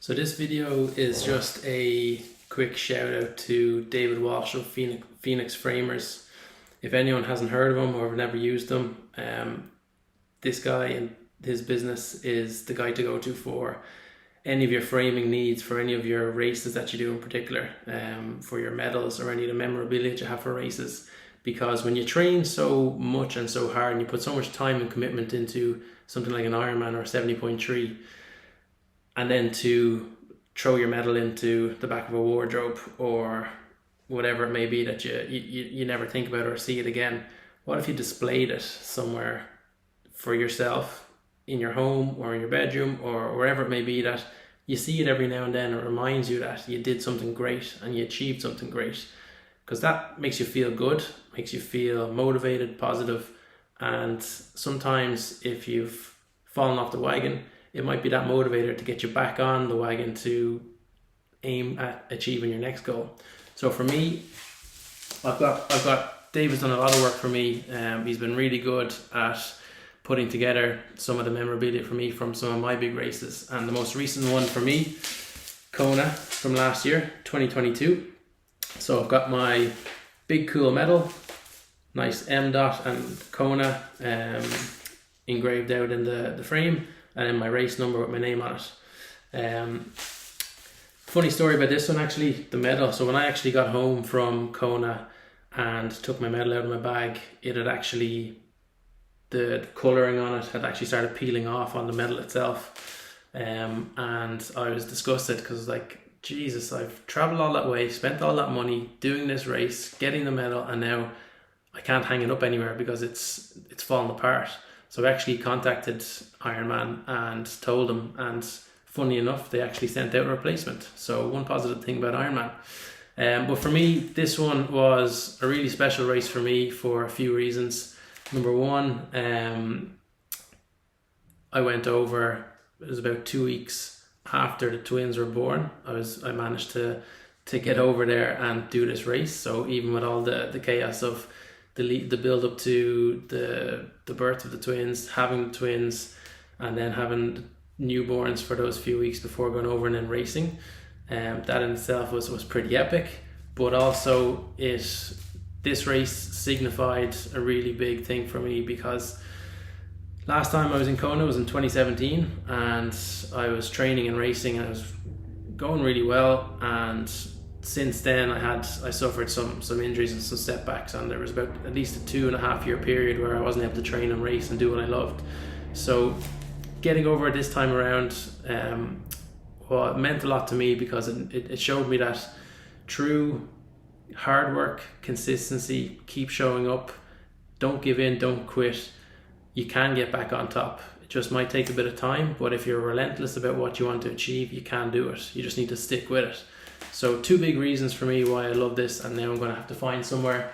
So this video is just a quick shout out to David Walsh of Phoenix Framers. If anyone hasn't heard of him or have never used them, this guy and his business is the guy to go to for any of your framing needs, for any of your races that you do in particular, for your medals or any of the memorabilia that you have for races. Because when you train so much and so hard and you put so much time and commitment into something like an Ironman or a 70.3, and then to throw your medal into the back of a wardrobe or whatever it may be that you never think about or see it again, what if you displayed it somewhere for yourself in your home or in your bedroom or wherever it may be, that you see it every now and then? It reminds you that you did something great and you achieved something great, because that makes you feel good, makes you feel motivated, positive. And sometimes if you've fallen off the wagon, it might be that motivator to get you back on the wagon to aim at achieving your next goal. So for me, I've got David's done a lot of work for me. He's been really good at putting together some of the memorabilia for me from some of my big races. And the most recent one for me, Kona from last year, 2022. So I've got my big cool medal, nice M dot and Kona engraved out in the frame, and then my race number with my name on it. Funny story about this one, actually, the medal. So when I actually got home from Kona and took my medal out of my bag, it had actually, the colouring on it had actually started peeling off on the medal itself. And I was disgusted because, like, Jesus, I've travelled all that way, spent all that money doing this race, getting the medal, and now I can't hang it up anywhere because it's fallen apart. So I actually contacted Ironman and told them, and funny enough, they actually sent out a replacement. So one positive thing about Ironman. But for me, this one was a really special race for me for a few reasons. Number one, I went over, it was about 2 weeks after the twins were born. I managed to get over there and do this race. So even with all the chaos of the build up to the birth of the twins, having the twins, and then having newborns for those few weeks before going over and then racing, that in itself was pretty epic. But also this race signified a really big thing for me, because last time I was in Kona was in 2017, and I was training and racing and I was going really well. And since then I suffered some injuries and some setbacks, and there was about at least a 2.5 year period where I wasn't able to train and race and do what I loved. So getting over it this time around, well, it meant a lot to me, because it showed me that true hard work, consistency, keep showing up, don't give in, don't quit. You can get back on top. It just might take a bit of time, but if you're relentless about what you want to achieve, you can do it. You just need to stick with it. So two big reasons for me why I love this, and now I'm going to have to find somewhere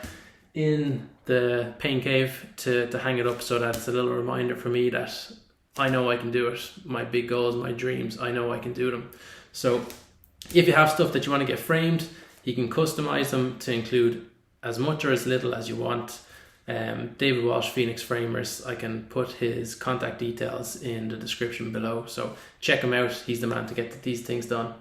in the pain cave to hang it up, so that it's a little reminder for me that I know I can do it. My big goals, my dreams, I know I can do them. So if you have stuff that you want to get framed, you can customize them to include as much or as little as you want. David Walsh, Phoenix Framers, I can put his contact details in the description below. So check him out. He's the man to get these things done.